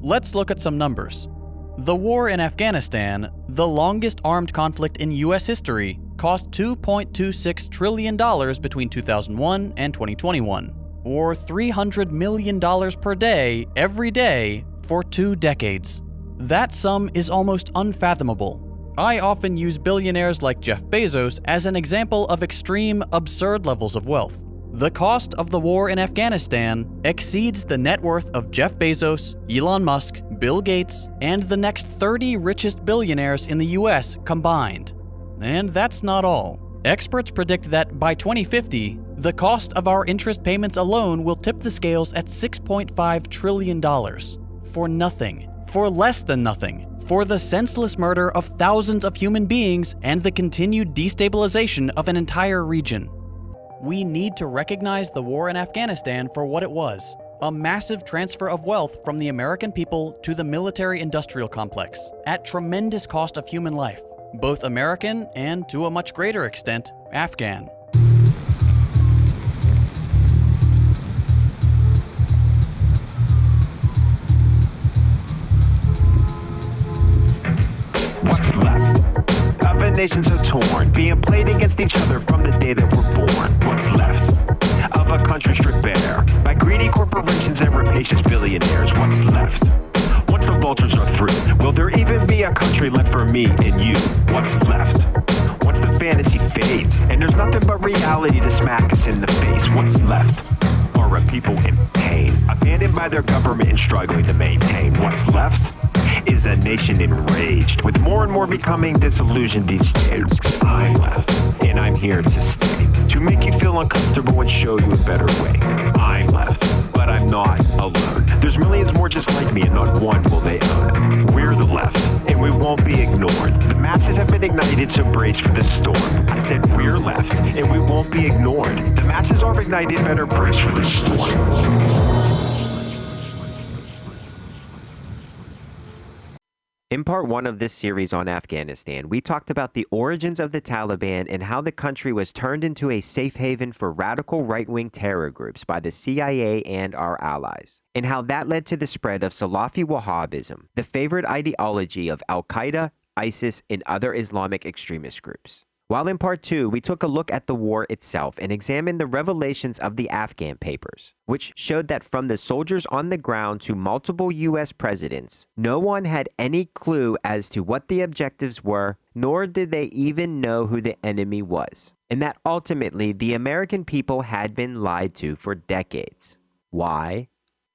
Let's look at some numbers. The war in Afghanistan, the longest armed conflict in US history, cost $2.26 trillion between 2001 and 2021, or $300 million per day, every day, for 2 decades. That sum is almost unfathomable. I often use billionaires like Jeff Bezos as an example of extreme, absurd levels of wealth. The cost of the war in Afghanistan exceeds the net worth of Jeff Bezos, Elon Musk, Bill Gates, and the next 30 richest billionaires in the US combined. And that's not all. Experts predict that by 2050, the cost of our interest payments alone will tip the scales at $6.5 trillion. For nothing. For less than nothing. For the senseless murder of thousands of human beings and the continued destabilization of an entire region. We need to recognize the war in Afghanistan for what it was, a massive transfer of wealth from the American people to the military-industrial complex, at tremendous cost of human life, both American and, to a much greater extent, Afghan. What's left of a nation so torn, being played against each other from the day that we're born? What's left of a country stripped bare by greedy corporations and rapacious billionaires? What's left? Once the vultures are through, will there even be a country left for me and you? What's left? Once the fantasy fades and there's nothing but reality to smack us in the face, what's left? Are a people in pain, abandoned by their government and struggling to maintain? What's left is a nation enraged, with more and more becoming disillusioned each day. I'm left, and I'm here to stay, to make you feel uncomfortable and show you a better way. I'm left, but I'm not alone. There's millions more just like me, and not one will they own. We're the left, and we won't be ignored. The masses have been ignited, so brace for the storm. I said we're left, and we won't be ignored. The masses are ignited, better brace for the storm. In part 1 of this series on Afghanistan, we talked about the origins of the Taliban and how the country was turned into a safe haven for radical right-wing terror groups by the CIA and our allies, and how that led to the spread of Salafi Wahhabism, the favorite ideology of Al-Qaeda, ISIS, and other Islamic extremist groups. While in part 2, we took a look at the war itself and examined the revelations of the Afghan papers, which showed that from the soldiers on the ground to multiple US presidents, no one had any clue as to what the objectives were, nor did they even know who the enemy was, and that ultimately the American people had been lied to for decades. Why?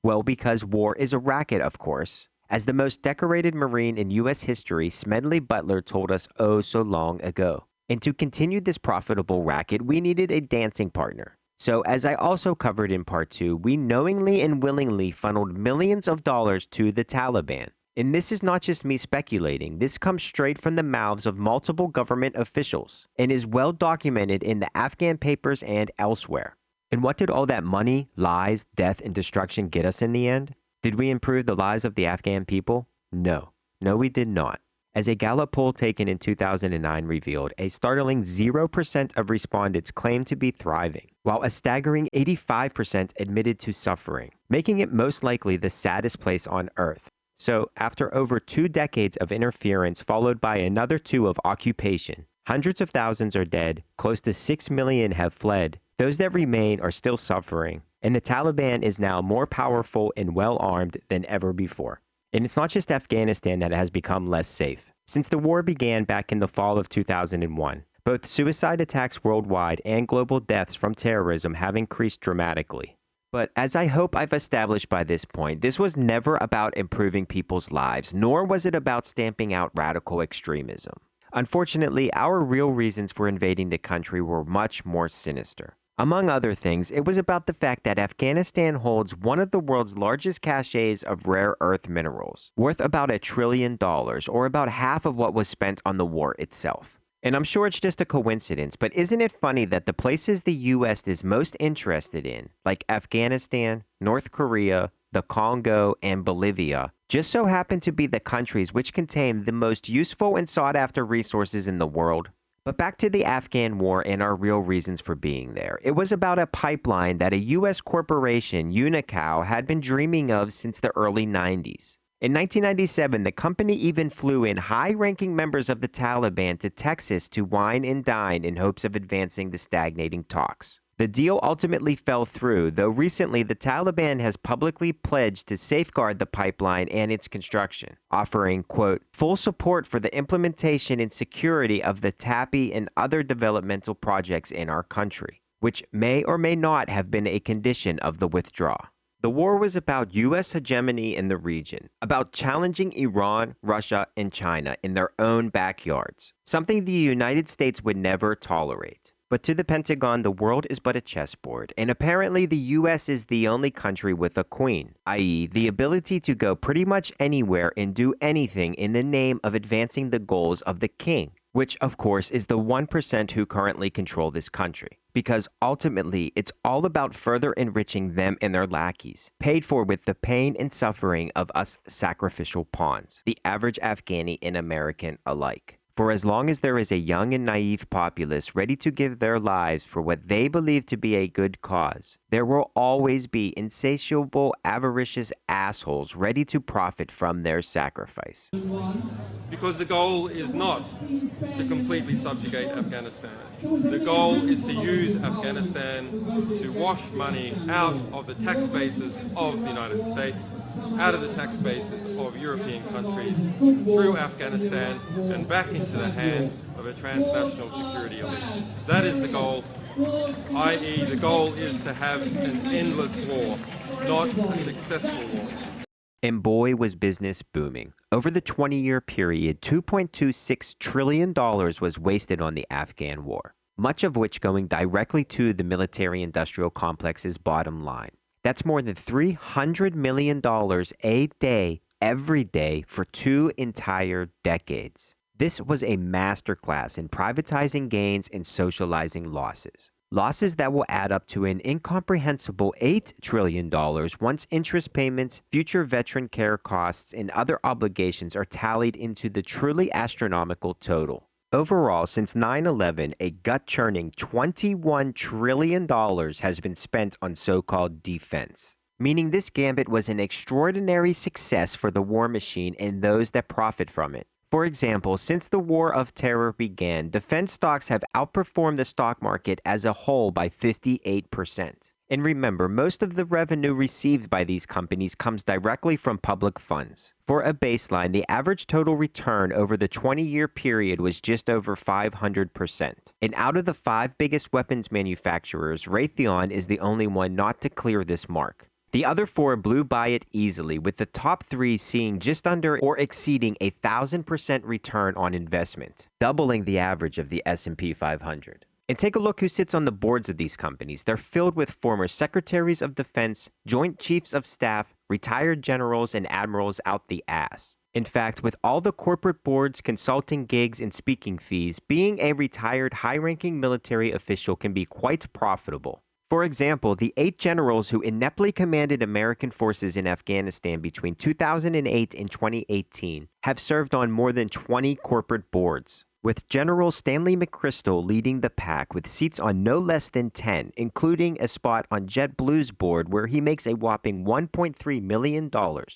Well, because war is a racket, of course. As the most decorated Marine in US history, Smedley Butler told us oh so long ago. And to continue this profitable racket, we needed a dancing partner. So as I also covered in part 2, we knowingly and willingly funneled millions of dollars to the Taliban. And this is not just me speculating, this comes straight from the mouths of multiple government officials and is well documented in the Afghan papers and elsewhere. And what did all that money, lies, death, and destruction get us in the end? Did we improve the lives of the Afghan people? No. No, we did not. As a Gallup poll taken in 2009 revealed, a startling 0% of respondents claimed to be thriving, while a staggering 85% admitted to suffering, making it most likely the saddest place on earth. So, after over 2 decades of interference followed by another 2 of occupation, hundreds of thousands are dead, close to 6 million have fled, those that remain are still suffering, and the Taliban is now more powerful and well-armed than ever before. And it's not just Afghanistan that has become less safe. Since the war began back in the fall of 2001, both suicide attacks worldwide and global deaths from terrorism have increased dramatically. But as I hope I've established by this point, this was never about improving people's lives, nor was it about stamping out radical extremism. Unfortunately, our real reasons for invading the country were much more sinister. Among other things, it was about the fact that Afghanistan holds one of the world's largest caches of rare earth minerals, worth about $1 trillion, or about half of what was spent on the war itself. And I'm sure it's just a coincidence, but isn't it funny that the places the US is most interested in, like Afghanistan, North Korea, the Congo, and Bolivia, just so happen to be the countries which contain the most useful and sought-after resources in the world? But back to the Afghan war and our real reasons for being there. It was about a pipeline that a U.S. corporation, Unocal, had been dreaming of since the early 90s. In 1997, the company even flew in high-ranking members of the Taliban to Texas to wine and dine in hopes of advancing the stagnating talks. The deal ultimately fell through, though recently the Taliban has publicly pledged to safeguard the pipeline and its construction, offering, quote, full support for the implementation and security of the TAPI and other developmental projects in our country, which may or may not have been a condition of the withdrawal. The war was about U.S. hegemony in the region, about challenging Iran, Russia, and China in their own backyards, something the United States would never tolerate. But to the Pentagon, the world is but a chessboard, and apparently the U.S. is the only country with a queen, i.e. the ability to go pretty much anywhere and do anything in the name of advancing the goals of the king, which of course is the 1% who currently control this country. Because ultimately, it's all about further enriching them and their lackeys, paid for with the pain and suffering of us sacrificial pawns, the average Afghani and American alike. For as long as there is a young and naive populace ready to give their lives for what they believe to be a good cause, there will always be insatiable, avaricious assholes ready to profit from their sacrifice. Because the goal is not to completely subjugate Afghanistan. The goal is to use Afghanistan to wash money out of the tax bases of the United States, out of the tax bases of European countries, through Afghanistan and back into the hands of a transnational security elite. That is the goal, i.e. the goal is to have an endless war, not a successful war. And boy, was business booming. Over the 20-year period, $2.26 trillion was wasted on the Afghan war, much of which going directly to the military-industrial complex's bottom line. That's more than $300 million a day, every day, for 2 entire decades. This was a masterclass in privatizing gains and socializing losses. Losses that will add up to an incomprehensible $8 trillion once interest payments, future veteran care costs, and other obligations are tallied into the truly astronomical total. Overall, since 9/11, a gut-churning $21 trillion has been spent on so-called defense, meaning this gambit was an extraordinary success for the war machine and those that profit from it. For example, since the War of Terror began, defense stocks have outperformed the stock market as a whole by 58%. And remember, most of the revenue received by these companies comes directly from public funds. For a baseline, the average total return over the 20-year period was just over 500%. And out of the 5 biggest weapons manufacturers, Raytheon is the only one not to clear this mark. The other 4 blew by it easily, with the top 3 seeing just under or exceeding 1,000% return on investment, doubling the average of the S&P 500. And take a look who sits on the boards of these companies. They're filled with former secretaries of defense, joint chiefs of staff, retired generals, and admirals out the ass. In fact, with all the corporate boards, consulting gigs, and speaking fees, being a retired high-ranking military official can be quite profitable. For example, the 8 generals who ineptly commanded American forces in Afghanistan between 2008 and 2018 have served on more than 20 corporate boards, with General Stanley McChrystal leading the pack with seats on no less than 10, including a spot on JetBlue's board where he makes a whopping $1.3 million,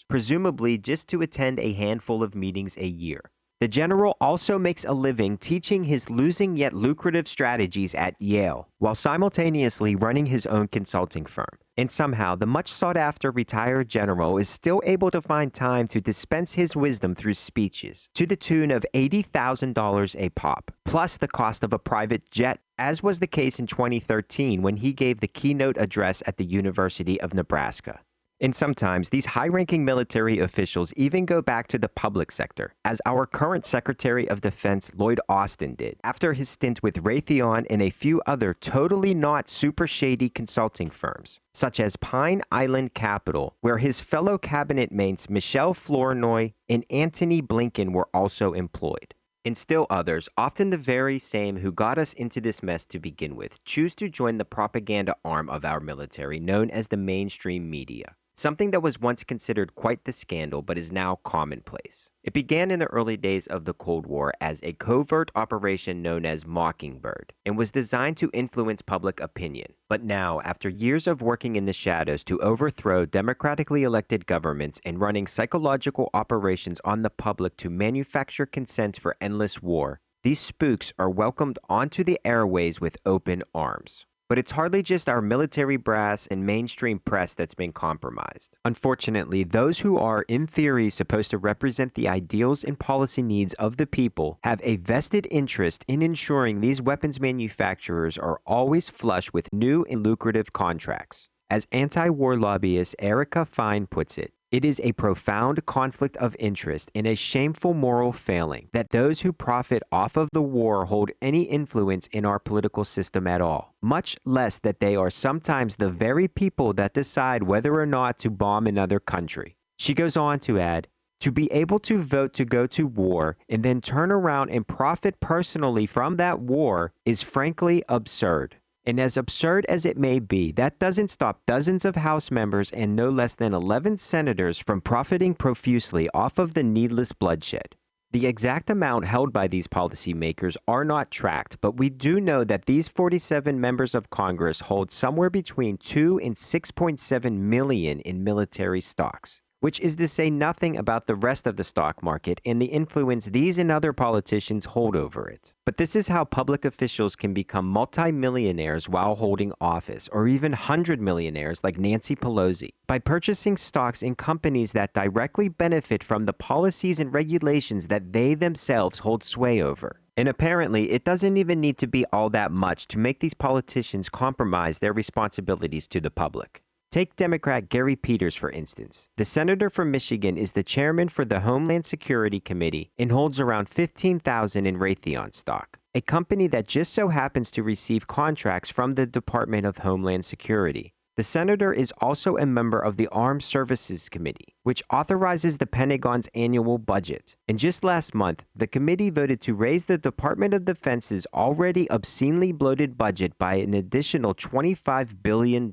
presumably just to attend a handful of meetings a year. The general also makes a living teaching his losing yet lucrative strategies at Yale, while simultaneously running his own consulting firm. And somehow, the much sought-after retired general is still able to find time to dispense his wisdom through speeches, to the tune of $80,000 a pop, plus the cost of a private jet, as was the case in 2013 when he gave the keynote address at the University of Nebraska. And sometimes, these high-ranking military officials even go back to the public sector, as our current Secretary of Defense Lloyd Austin did, after his stint with Raytheon and a few other totally not super shady consulting firms, such as Pine Island Capital, where his fellow cabinet mates Michelle Flournoy and Antony Blinken were also employed. And still others, often the very same who got us into this mess to begin with, choose to join the propaganda arm of our military known as the mainstream media. something that was once considered quite the scandal but is now commonplace. It began in the early days of the Cold War as a covert operation known as Mockingbird and was designed to influence public opinion. But now, after years of working in the shadows to overthrow democratically elected governments and running psychological operations on the public to manufacture consent for endless war, these spooks are welcomed onto the airways with open arms. But it's hardly just our military brass and mainstream press that's been compromised. Unfortunately, those who are, in theory, supposed to represent the ideals and policy needs of the people have a vested interest in ensuring these weapons manufacturers are always flush with new and lucrative contracts. As anti-war lobbyist Erica Fine puts it, it is a profound conflict of interest and a shameful moral failing that those who profit off of the war hold any influence in our political system at all, much less that they are sometimes the very people that decide whether or not to bomb another country. She goes on to add, to be able to vote to go to war and then turn around and profit personally from that war is frankly absurd. And as absurd as it may be, that doesn't stop dozens of House members and no less than 11 senators from profiting profusely off of the needless bloodshed. The exact amount held by these policymakers are not tracked, but we do know that these 47 members of Congress hold somewhere between 2 and 6.7 million in military stocks, which is to say nothing about the rest of the stock market and the influence these and other politicians hold over it. But this is how public officials can become multimillionaires while holding office, or even 100-millionaires like Nancy Pelosi, by purchasing stocks in companies that directly benefit from the policies and regulations that they themselves hold sway over. And apparently, it doesn't even need to be all that much to make these politicians compromise their responsibilities to the public. Take Democrat Gary Peters, for instance. The senator from Michigan is the chairman for the Homeland Security Committee and holds around 15,000 in Raytheon stock, a company that just so happens to receive contracts from the Department of Homeland Security. The senator is also a member of the Armed Services Committee, which authorizes the Pentagon's annual budget. And just last month, the committee voted to raise the Department of Defense's already obscenely bloated budget by an additional $25 billion,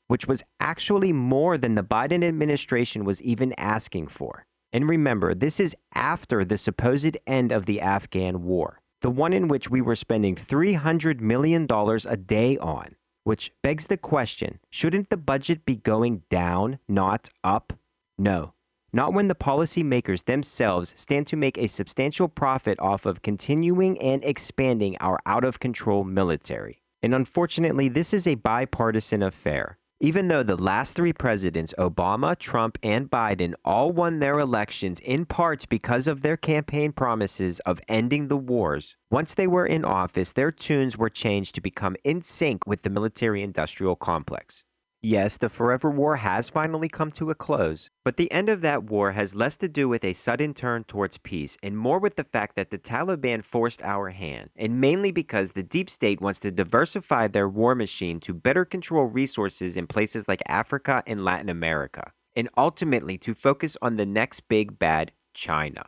which was actually more than the Biden administration was even asking for. And remember, this is after the supposed end of the Afghan war, the one in which we were spending $300 million a day on. Which begs the question, shouldn't the budget be going down, not up? No, not when the policymakers themselves stand to make a substantial profit off of continuing and expanding our out-of-control military. And unfortunately, this is a bipartisan affair. Even though the last three presidents, Obama, Trump, and Biden, all won their elections in part because of their campaign promises of ending the wars, once they were in office, their tunes were changed to become in sync with the military-industrial complex. Yes, the forever war has finally come to a close, but the end of that war has less to do with a sudden turn towards peace and more with the fact that the Taliban forced our hand, and mainly because the deep state wants to diversify their war machine to better control resources in places like Africa and Latin America, and ultimately to focus on the next big bad, China.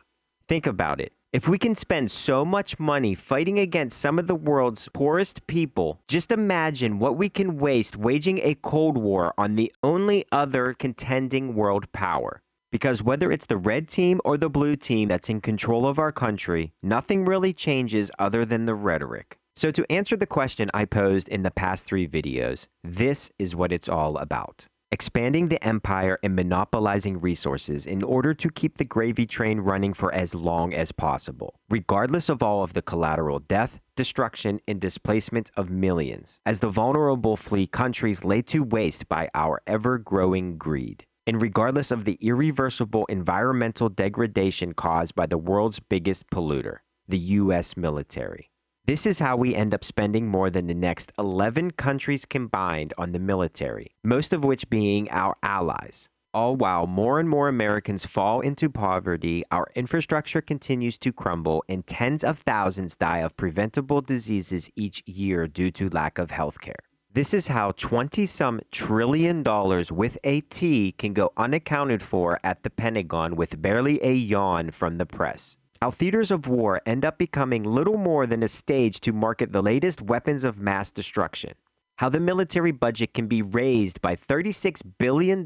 Think about it. If we can spend so much money fighting against some of the world's poorest people, just imagine what we can waste waging a Cold War on the only other contending world power. Because whether it's the red team or the blue team that's in control of our country, nothing really changes other than the rhetoric. So to answer the question I posed in the past 3 videos, this is what it's all about. Expanding the empire and monopolizing resources in order to keep the gravy train running for as long as possible, regardless of all of the collateral death, destruction, and displacement of millions, as the vulnerable flee countries laid to waste by our ever-growing greed, and regardless of the irreversible environmental degradation caused by the world's biggest polluter, the U.S. military. This is how we end up spending more than the next 11 countries combined on the military, most of which being our allies. All while more and more Americans fall into poverty, our infrastructure continues to crumble, and tens of thousands die of preventable diseases each year due to lack of health care. This is how $20-some trillion with a T can go unaccounted for at the Pentagon with barely a yawn from the press. How theaters of war end up becoming little more than a stage to market the latest weapons of mass destruction. how the military budget can be raised by $36 billion,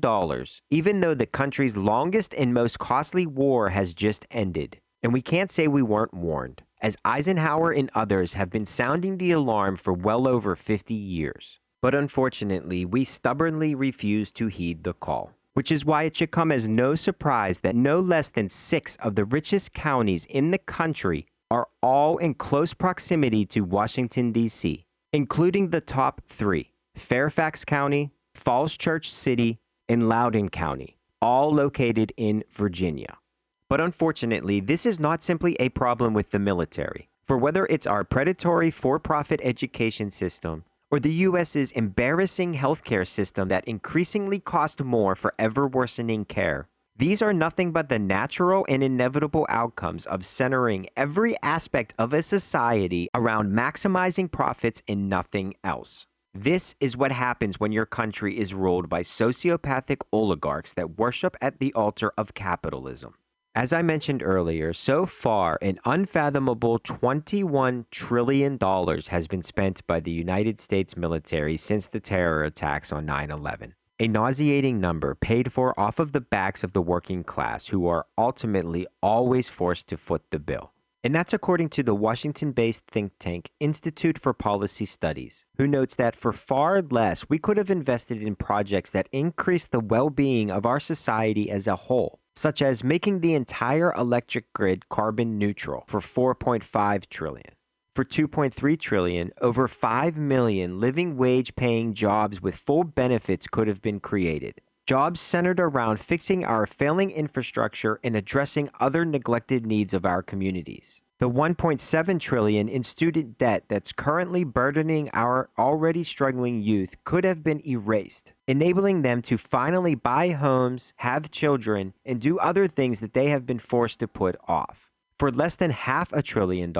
even though the country's longest and most costly war has just ended. And we can't say we weren't warned, as Eisenhower and others have been sounding the alarm for well over 50 years. But unfortunately, we stubbornly refuse to heed the call. Which is why it should come as no surprise that no less than 6 of the richest counties in the country are all in close proximity to Washington, D.C., including the top 3, Fairfax County, Falls Church City, and Loudoun County, all located in Virginia. But unfortunately, this is not simply a problem with the military, for whether it's our predatory for-profit education system or the U.S.'s embarrassing healthcare system that increasingly costs more for ever-worsening care, these are nothing but the natural and inevitable outcomes of centering every aspect of a society around maximizing profits and nothing else. This is what happens when your country is ruled by sociopathic oligarchs that worship at the altar of capitalism. As I mentioned earlier, so far an unfathomable $21 trillion has been spent by the United States military since the terror attacks on 9/11. A nauseating number paid for off of the backs of the working class, who are ultimately always forced to foot the bill. And that's according to the Washington-based think tank Institute for Policy Studies, who notes that for far less we could have invested in projects that increase the well-being of our society as a whole, such as making the entire electric grid carbon neutral for $4.5 trillion. For $2.3 trillion, over 5 million living wage-paying jobs with full benefits could have been created. Jobs centered around fixing our failing infrastructure and addressing other neglected needs of our communities. The $1.7 trillion in student debt that's currently burdening our already struggling youth could have been erased, enabling them to finally buy homes, have children, and do other things that they have been forced to put off. For less than $500 billion,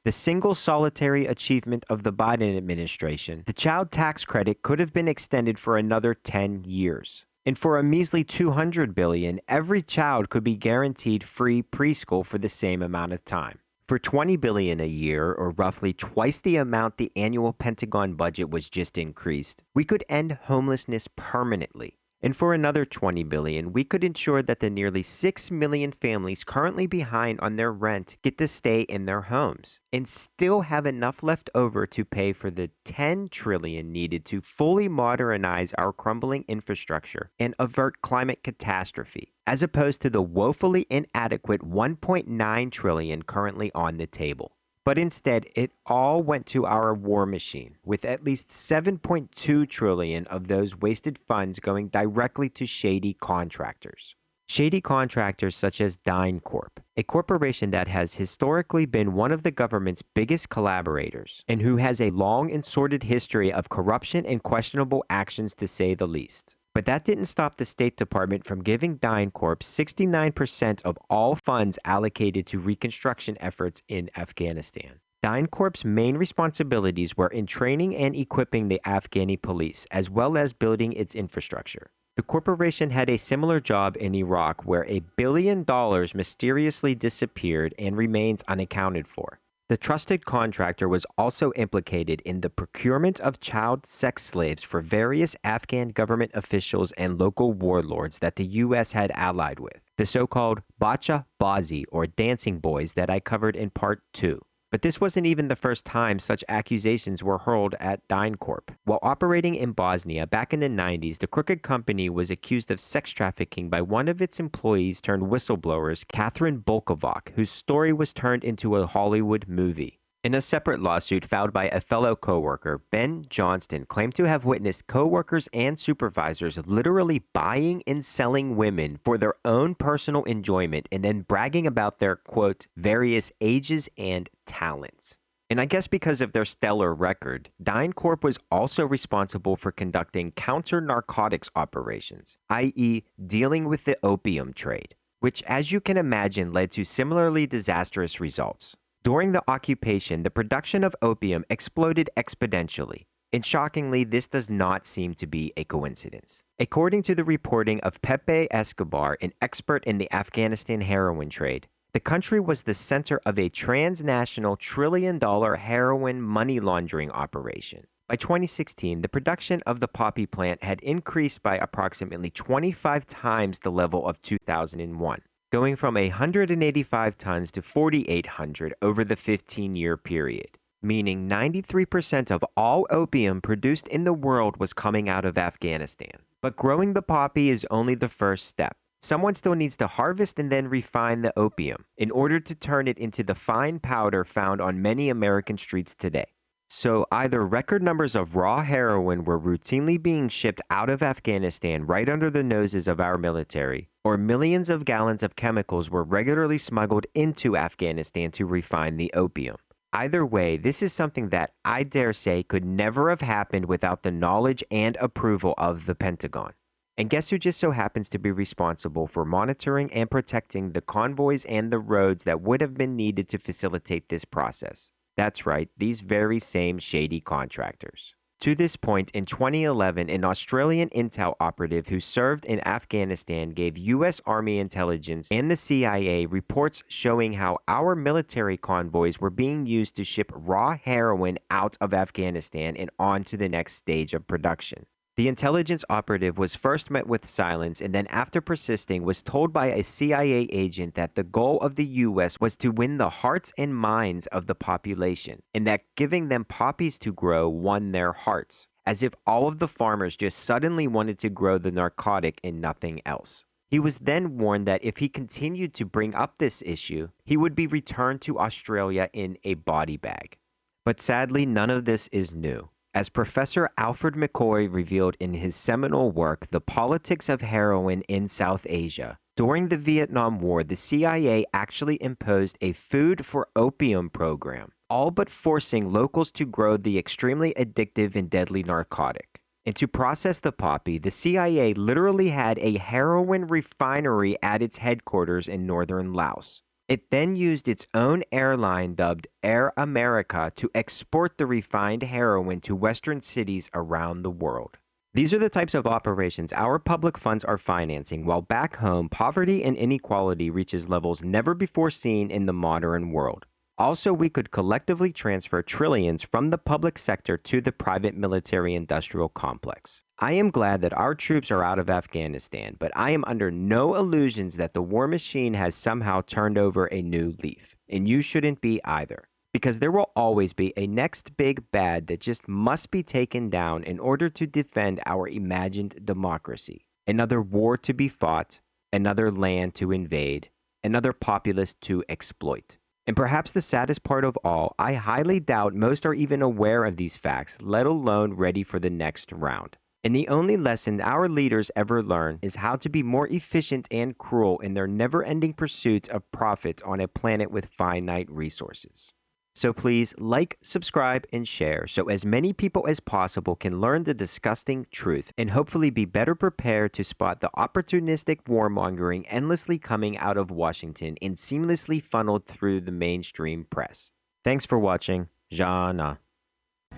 the single solitary achievement of the Biden administration, the child tax credit could have been extended for another 10 years. And for a measly $200 billion, every child could be guaranteed free preschool for the same amount of time. For $20 billion a year, or roughly twice the amount the annual Pentagon budget was just increased, we could end homelessness permanently. And for another $20 billion, we could ensure that the nearly 6 million families currently behind on their rent get to stay in their homes and still have enough left over to pay for the $10 trillion needed to fully modernize our crumbling infrastructure and avert climate catastrophe, as opposed to the woefully inadequate $1.9 trillion currently on the table. But instead, it all went to our war machine, with at least $7.2 trillion of those wasted funds going directly to shady contractors. Shady contractors such as DynCorp, a corporation that has historically been one of the government's biggest collaborators, and who has a long and sordid history of corruption and questionable actions to say the least. But that didn't stop the State Department from giving DynCorp 69% of all funds allocated to reconstruction efforts in Afghanistan. DynCorp's main responsibilities were in training and equipping the Afghani police, as well as building its infrastructure. The corporation had a similar job in Iraq, where $1 billion mysteriously disappeared and remains unaccounted for. The trusted contractor was also implicated in the procurement of child sex slaves for various Afghan government officials and local warlords that the U.S. had allied with, the so-called Bacha Bazi, or dancing boys, that I covered in Part 2. But this wasn't even the first time such accusations were hurled at DynCorp. While operating in Bosnia back in the 90s, the crooked company was accused of sex trafficking by one of its employees turned whistleblowers, Catherine Bolkovac, whose story was turned into a Hollywood movie. In a separate lawsuit filed by a fellow coworker, Ben Johnston claimed to have witnessed coworkers and supervisors literally buying and selling women for their own personal enjoyment and then bragging about their, quote, various ages and talents. And I guess because of their stellar record, DynCorp was also responsible for conducting counter-narcotics operations, i.e. dealing with the opium trade, which, as you can imagine, led to similarly disastrous results. During the occupation, the production of opium exploded exponentially, and shockingly, this does not seem to be a coincidence. According to the reporting of Pepe Escobar, an expert in the Afghanistan heroin trade, the country was the center of a transnational trillion-dollar heroin money laundering operation. By 2016, the production of the poppy plant had increased by approximately 25 times the level of 2001, going from 185 tons to 4,800 over the 15-year period, meaning 93% of all opium produced in the world was coming out of Afghanistan. But growing the poppy is only the first step. Someone still needs to harvest and then refine the opium in order to turn it into the fine powder found on many American streets today. So either record numbers of raw heroin were routinely being shipped out of Afghanistan right under the noses of our military, or millions of gallons of chemicals were regularly smuggled into Afghanistan to refine the opium. Either way, this is something that I dare say could never have happened without the knowledge and approval of the Pentagon. And guess who just so happens to be responsible for monitoring and protecting the convoys and the roads that would have been needed to facilitate this process? That's right, these very same shady contractors. To this point, in 2011, an Australian intel operative who served in Afghanistan gave U.S. Army intelligence and the CIA reports showing how our military convoys were being used to ship raw heroin out of Afghanistan and on to the next stage of production. The intelligence operative was first met with silence and then, after persisting, was told by a CIA agent that the goal of the U.S. was to win the hearts and minds of the population, and that giving them poppies to grow won their hearts, as if all of the farmers just suddenly wanted to grow the narcotic and nothing else. He was then warned that if he continued to bring up this issue, he would be returned to Australia in a body bag. But sadly, none of this is new. As Professor Alfred McCoy revealed in his seminal work, The Politics of Heroin in South Asia, during the Vietnam War, the CIA actually imposed a food for opium program, all but forcing locals to grow the extremely addictive and deadly narcotic. And to process the poppy, the CIA literally had a heroin refinery at its headquarters in northern Laos. It then used its own airline dubbed Air America to export the refined heroin to Western cities around the world. These are the types of operations our public funds are financing, while back home, poverty and inequality reaches levels never before seen in the modern world. Also, we could collectively transfer trillions from the public sector to the private military-industrial complex. I am glad that our troops are out of Afghanistan, but I am under no illusions that the war machine has somehow turned over a new leaf, and you shouldn't be either, because there will always be a next big bad that just must be taken down in order to defend our imagined democracy. Another war to be fought, another land to invade, another populace to exploit. And perhaps the saddest part of all, I highly doubt most are even aware of these facts, let alone ready for the next round. And the only lesson our leaders ever learn is how to be more efficient and cruel in their never-ending pursuit of profits on a planet with finite resources. So please like, subscribe, and share so as many people as possible can learn the disgusting truth and hopefully be better prepared to spot the opportunistic warmongering endlessly coming out of Washington and seamlessly funneled through the mainstream press. Thanks for watching. Jana.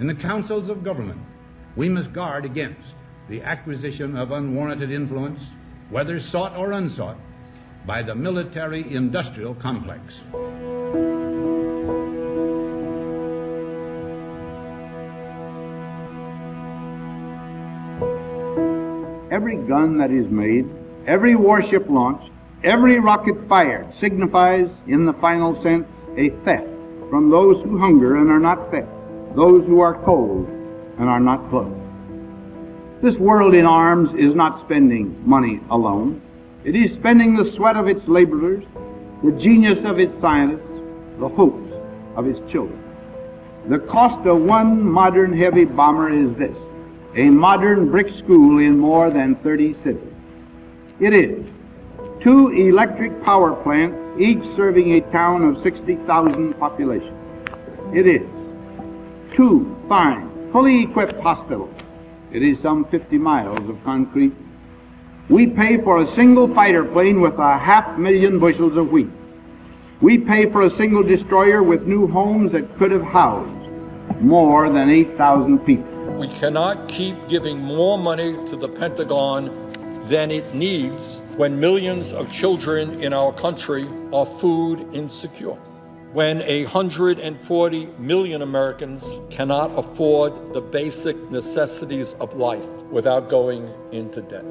In the councils of government, we must guard against the acquisition of unwarranted influence, whether sought or unsought, by the military-industrial complex. Every gun that is made, every warship launched, every rocket fired signifies, in the final sense, a theft from those who hunger and are not fed, those who are cold and are not clothed. This world in arms is not spending money alone. It is spending the sweat of its laborers, the genius of its scientists, the hopes of its children. The cost of one modern heavy bomber is this: a modern brick school in more than 30 cities. It is 2 electric power plants, each serving a town of 60,000 population. It is 2 fine, fully equipped hospitals. It is some 50 miles of concrete. We pay for a single fighter plane with 500,000 bushels of wheat. We pay for a single destroyer with new homes that could have housed more than 8,000 people. We cannot keep giving more money to the Pentagon than it needs when millions of children in our country are food insecure. when 140 million Americans cannot afford the basic necessities of life without going into debt.